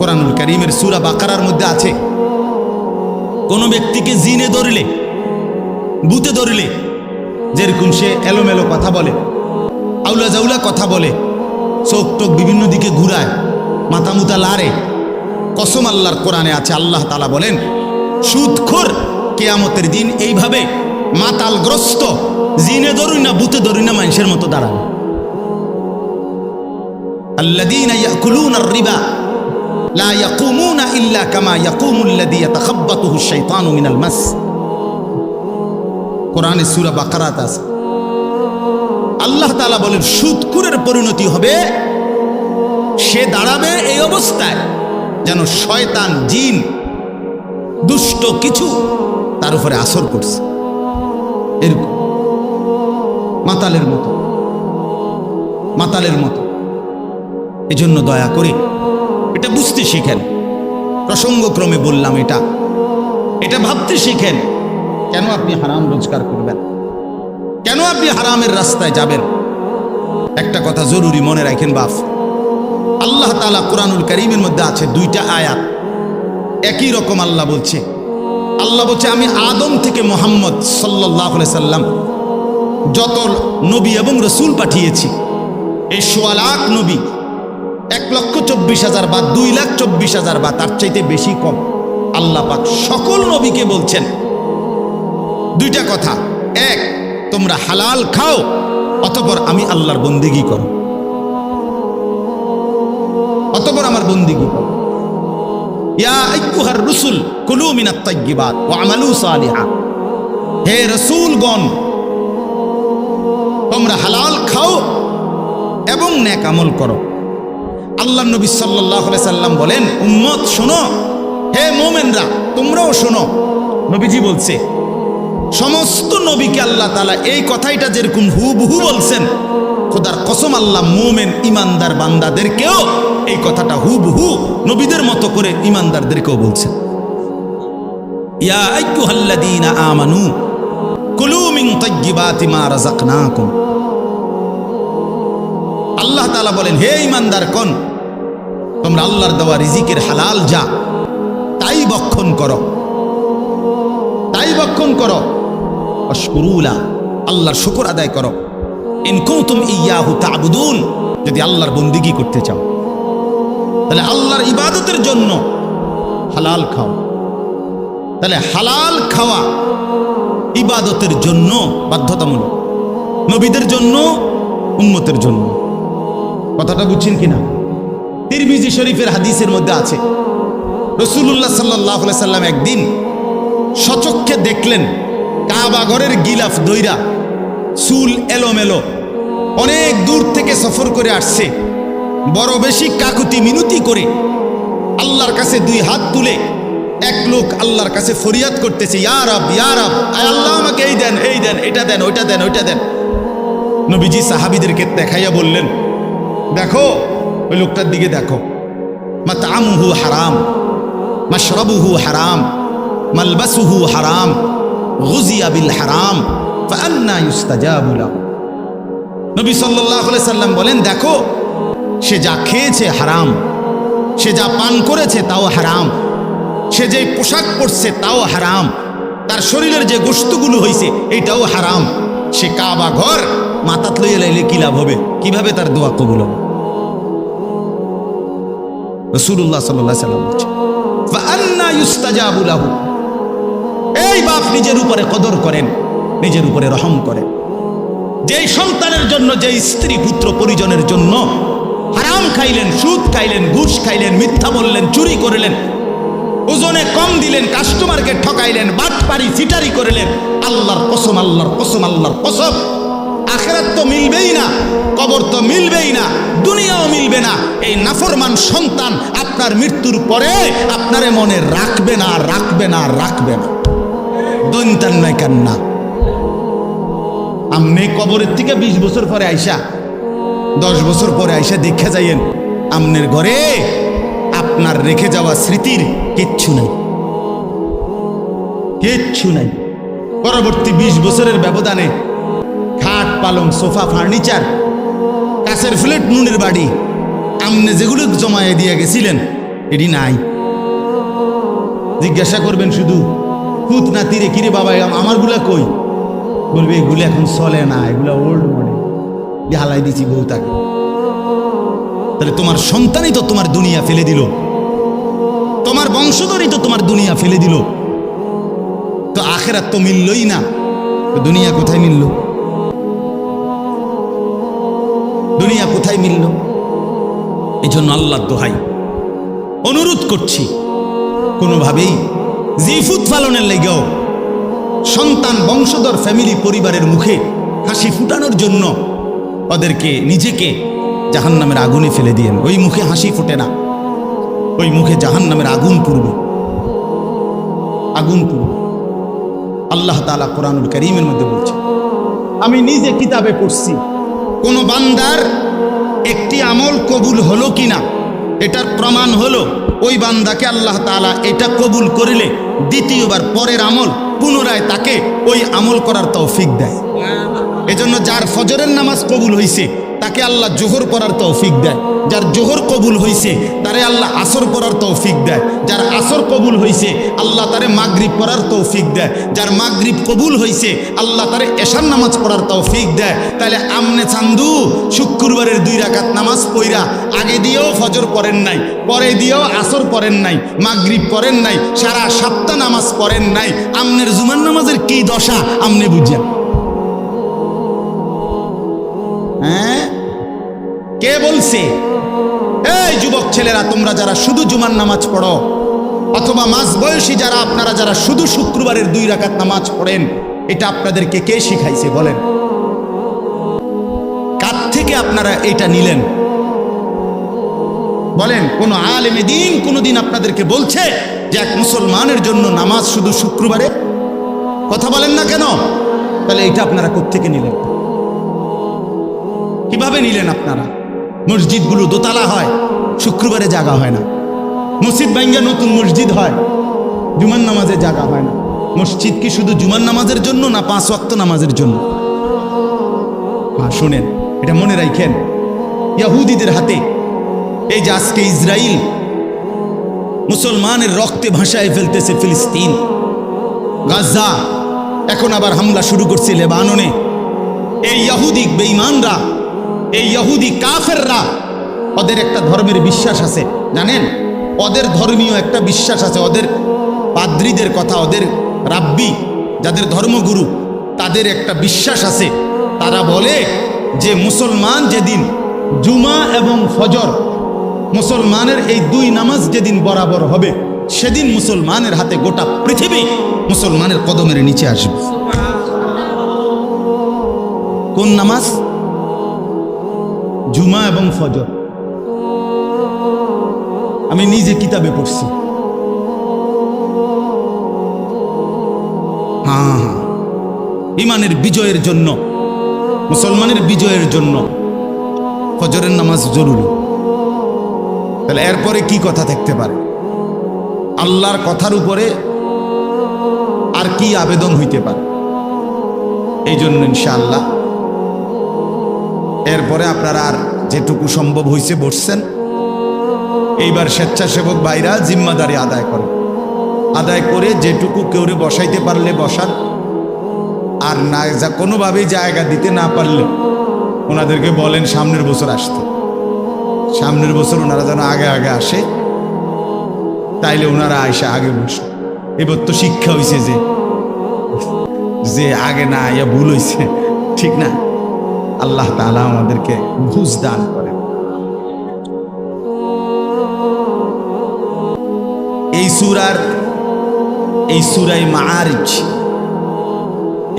কোরআনুল কারীমের সূরা বাকারার মধ্যে আছে, কোন ব্যক্তিকে জিনে ধরলে, ভূতে ধরলে, যেরকম সে এলোমেলো কথা বলে, আউলা জাউলা কথা বলে, চোখ টোক বিভিন্ন দিকে ঘুরায়, মাথা মুতা লাড়ে, কসম আল্লাহর কোরআনে আছে, আল্লাহ তাআলা বলেন সুদখোর কিয়ামতের দিন এইভাবে মাতালগ্রস্ত, জিনে ধরুই না ভূতে ধরুই না মানুষের মতো দাঁড়াবে। আল্লাযীনা ইয়াকুলুনার রিবা লা ইয়াকুমুনা ইল্লা কামা ইয়াকুমুল্লাযী ইয়াতাখাব্বাতুহু আশ-শাইতানু মিনাল মাস। কোরআনে সূরা বাকারাত আছে। আল্লাহ তাআলা বলেন সুদখোরের পরিণতি হবে, সে দাঁড়াবে এই অবস্থায় যেন শয়তান, জিন, দুষ্ট কিছু তার উপরে আসর করছে, এরকম মাতালের মতো, মাতালের মতো। এজন্য দয়া করে এটা বুঝতে শিখেন। প্রসঙ্গক্রমে বললাম এটা ভাবতে শিখেন। কেন আপনি হারাম রোজগার করবেন? কেন আপনি হারামের রাস্তায় যাবেন? একটা কথা জরুরি মনে রাখেন বাপ, আল্লাহ তাআলা কোরআনুল কারীমের মধ্যে আছে দুইটা আয়াত, একই রকম আল্লাহ বলছে। আল্লাহ বলছে আমি আদম থেকে মুহাম্মদ সাল্লাল্লাহু আলাইহি সাল্লাম যত নবী এবং রসুল পাঠিয়েছি, এই ১৬ লাখ নবী, ১,২৪,০০০ বা ২,২৪,০০০ বা তার চাইতে বেশি কম, আল্লাহ পাক সকল নবীকে বলছেন দুইটা কথা। এক, তোমরা হালাল খাও, অতঃপর আমি আল্লাহর বন্দেগী করো, অতঃপর আমার বন্দেগী করো। ইয়া আইয়ুহার রুসুল কুলু মিনাত তাইয়্যিবাত ওয়া আমালু সালিহা, হে রাসূলগণ তোমরা হালাল খাও এবং নেক আমল করো। আল্লাহ নবী সাল্লাল্লাহু আলাইহি সাল্লাম বলেন উম্মত শোনো, হে মুমিনরা তোমরাও শোনো। নবীজি বলছে সমস্ত নবীকে আল্লাহ তাআলা এই কথাইটা যেরকম হুবহু বলছেন, খোদার কসম আল্লাহ মুমিন ইমানদার বান্দাদেরকেও এই কথাটা হুবহু নবীদের মতো করে ইমানদারদেরকেও বলছেন। ইয়া আইয়ুহাল্লাযীনা আমানু কুলু মিন তাইয়্যিবাতি মা রাযাকনাকুম। আল্লাহ তাআলা বলেন হে ইমানদারগণ, তোমরা আল্লাহর দেওয়া রিজিকের হালাল যা তাই ভক্ষণ করো, তাই ভক্ষণ করো। আশকুরুলা, আল্লাহর শুকর আদায় করো। ইন কুনতুম ইয়াহু তা'বুদুন, যদি আল্লাহর বন্দেগী করতে চাও তাহলে আল্লাহর ইবাদতের জন্য হালাল খাও। তাহলে হালাল খাওয়া ইবাদতের জন্য বাধ্যতামূলক, নবীদের জন্য, উম্মতের জন্য। কথাটা বুঝছেন কিনা? তিরমিজি শরীফের হাদিসের মধ্যে আছে রাসূলুল্লাহ সাল্লাল্লাহু আলাইহি সাল্লাম একদিন সচক্ষে দেখলেন কাবা ঘরের গিলাফ দইরা, চুল এলোমেলো, অনেক দূর থেকে সফর করে আসছে, বড় বেশি কাকুতি মিনতি করে আল্লাহর কাছে দুই হাত তুলে এক লোক আল্লাহর কাছে ফরিয়াদ করতেছে, ইয়া রব, ইয়া রব, আয় আল্লাহ আমাকে এই দেন, এই দেন, এটা দেন, ওইটা দেন, ওইটা দেন। নবীজি সাহাবীদেরকে দেখাইয়া বললেন দেখো ওই লোকটার দিকে দেখো, মাতআমুহু হারাম, মাশরাবুহু হারাম, মালবাসুহু হারাম, গুযিয়া বিল হারাম, ফাআন্না ইউস্তাজাবু লাহু। নবী সাল্লাল্লাহু আলাইহি সাল্লাম বলেন দেখো সে যা খেয়েছে হারাম, সে যা পান করেছে তাও হারাম, সে যে পোশাক পরছে তাও হারাম, তার শরীরের যে গোশতগুলো হয়েছে এটাও হারাম। সে কাবা ঘর মাথাত লইয়া লাইলে কি লাভ হবে? কিভাবে তার দোয়া কবুল হবে? রাসূলুল্লাহ সাল্লাল্লাহু আলাইহি সাল্লাম বলেছেন ফাআন্না ইউস্তাজাবু লাহু। এই বাপ নিজের উপরে কদর করেন, নিজের উপরে রহম করেন। যেই সন্তানের জন্য, যেই স্ত্রী পুত্র পরিজনের জন্য হারাম খাইলেন, সুদ খাইলেন, ঘুষ খাইলেন, মিথ্যা বললেন, চুরি করলেন, ওজনে কম দিলেন, কাস্টমারকে ঠকাইলেন, বাটপারি চিটারি করলেন, আল্লাহর কসম, আল্লাহর কসম, আল্লাহর কসম, আখিরাত তো মিলবেই না, কবর তো মিলবেই না, দুনিয়াও মিলবে না। এই নাফরমান সন্তান আপনার মৃত্যুর পরে আপনারে মনে রাখবে না, রাখবে না, রাখবে না। দৈন্তান নাই কান্না। আমনে কবরের থেকে 20 বছর পরে আইসা, 10 বছর পরে আইসা দেখে যাইয়েন আমনের ঘরে আপনার রেখে যাওয়া স্মৃতির কিচ্ছু নাই, কিচ্ছু নাই। পরবর্তী 20 বছরের ব্যবধানে খাট, পালং, সোফা, ফার্নিচার, কাছের ফ্লেট, নুনের বাড়ি, আমনে যেগুলো জমায়ে দিয়ে গেছিলেন এটি নাই। জিজ্ঞাসা করবেন শুধু পুত নাতিরে, কিরে বাবা আমারগুলা কই? বলবে এগুলো এখন চলে না, এগুলা ওল্ড মডেল, হালাই দিছি বউ তাকে। তাহলে তোমার সন্তানই তো তোমার দুনিয়া ফেলে দিল, তোমার বংশধরই তো তোমার দুনিয়া ফেলে দিল। তো আখেরাত তো মিললই না, তো দুনিয়া কোথায় মিলল? দুনিয়া কোথায় মিলল? এই জন্য আল্লাহর দোহাই অনুরোধ করছি, কোনোভাবেই জিফুত ফালনের লেগেও সন্তান বংশধর ফ্যামিলি পরিবারের মুখে হাসি ফুটানোর জন্য ওদেরকে নিজেকে জাহান্নামের আগুনে ফেলে দিয়েন। ওই মুখে হাসি ফোটে না, ওই মুখে জাহান্নামের আগুন পুড়বে, আগুন পুড়বে। আল্লাহ তাআলা কোরআনুল কারীমের মধ্যে বলছে, আমি নিজে কিতাবে পড়ছি, কোন বান্দার একটি আমল কবুল হলো কিনা এটার প্রমাণ হলো ওই বান্দাকে আল্লাহ তাআলা এটা কবুল করিলে দ্বিতীয়বার পরের আমল পুনরায় তাকে ওই আমল করার তৌফিক দেয়। এজন্য যার ফজরের নামাজ কবুল হইছে তাকে আল্লাহ জোহর পড়ার তৌফিক দেয়, যার জোহর কবুল হইছে তারে আল্লাহ আসর পড়ার তৌফিক দেয়, যার আসর কবুল হইছে আল্লাহ তারে মাগরিব পড়ার তৌফিক দেয়, যার মাগরিব কবুল হইছে আল্লাহ তারে এশার নামাজ পড়ার তৌফিক দেয়। তাহলে আমনে চান্দু শুক্রবারের 2 রাকাত নামাজ পইরা আগে দিয়েও ফজর পড়েন নাই, পরে দিয়েও আসর পড়েন নাই, মাগরিব পড়েন নাই, সারা সপ্তাহ নামাজ পড়েন নাই, আমনের জুমার নামাজের কি দশা আমনে বুঝেন? হ্যাঁ, কে বলছে? এই যুবক ছেলেরা, তোমরা যারা শুধু জুমার নামাজ পড়ো, অথবা মাঝ বয়সী যারা আপনারা যারা শুধু শুক্রবারের 2 রাকাত নামাজ পড়েন, এটা আপনাদেরকে কে শিখাইছে বলেন? কার থেকে আপনারা এটা নিলেন বলেন? কোন আলেমে দ্বীন কোনদিন আপনাদেরকে বলছে যে এক মুসলমানের জন্য নামাজ শুধু শুক্রবারে? কথা বলেন না কেন? তাহলে এটা আপনারা কোত্থেকে নিলেন? কিভাবে নিলেন আপনারা? মসজিদগুলো দোতলা হয়, শুক্রবারে জায়গা হয় না। মসজিদ ভাঙ্গা নতুন মসজিদ হয়, জুমার নামাজে জায়গা হয় না। মসজিদ কি শুধু জুমার নামাজের জন্য না 5 ওয়াক্ত নামাজের জন্য? হ্যাঁ, শুনেন, এটা মনে রাখেন। ইহুদিদের হাতে এই যে আজকে ইসরায়েল মুসলমানের রক্তে ভাসায় ফেলতেছে ফিলিস্তিন, গাজা, এখন আবার হামলা শুরু করছে লেবাননে। এই ইহুদি বেঈমানরা, এই ইহুদি কাফেররা, ওদের একটা ধর্মের বিশ্বাস আছে, জানেন? ওদের ধর্মীয় একটা বিশ্বাস আছে, ওদের পাদ্রীদের কথা, ওদের রাব্বি যাদের ধর্মগুরু তাদের একটা বিশ্বাস আছে। তারা বলে যে মুসলমান যেদিন জুমা এবং ফজর, মুসলমানের এই 2 নামাজ যেদিন বরাবর হবে, সেদিন মুসলমানের হাতে গোটা পৃথিবী মুসলমানের কদমের নিচে আসবে। কোন নামাজ? জুমা এবং ফজর। আমি নিজে কিতাবে পড়ছি। হ্যাঁ, ইমানের বিজয়ের জন্য, মুসলমানের বিজয়ের জন্য ফজরের নামাজ জরুরি। তাহলে এরপরে কি কথা থাকতে পারে? আল্লাহর কথার উপরে আর কি আবেদন হইতে পারে? এই জন্য ইনশাআল্লাহ এরপরে আপনারা আর যেটুকু সম্ভব হয়েছে বসছেন, এইবার স্বেচ্ছাসেবক ভাইরা জিম্মাদারি আদায় করে, আদায় করে যেটুকু কেউরে বসাইতে পারলে বসান, আর না যা কোনোভাবেই জায়গা দিতে না পারলে ওনাদেরকে বলেন সামনের বছর আসতে। সামনের বছর ওনারা যেন আগে আগে আসে, তাইলে ওনারা আইসা আগে বসে। এবার তো শিক্ষা হয়েছে যে আগে না আইয়া ভুল হয়েছে, ঠিক না? আল্লাহ তাআলা আমাদেরকে বুঝ দান করেন। এই সূরায়ে মাআরিজ,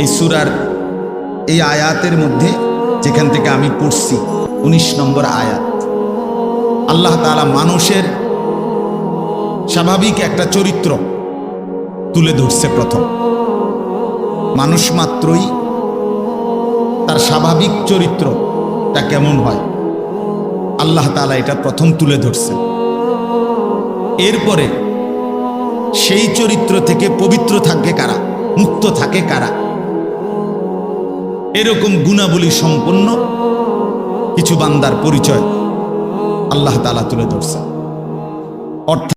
এই সূরার এই আয়াতের মধ্যে যেখান থেকে আমি পড়ছি 19 নম্বর আয়াত, আল্লাহ তাআলা মানুষের স্বাভাবিক একটা চরিত্র তুলে ধরছে। প্রথম, মানুষ মাত্রই তার স্বাভাবিক চরিত্রটা কেমন হয় আল্লাহ তাআলা এটা প্রথম তুলে ধরছে। এরপরে সেই চরিত্র থেকে পবিত্র থাকে কারা, মুক্ত থাকে কারা, এরকম গুণাবলী সম্পন্ন কিছু বান্দার পরিচয় আল্লাহ তাআলা তুলে ধরছে। অর্থাৎ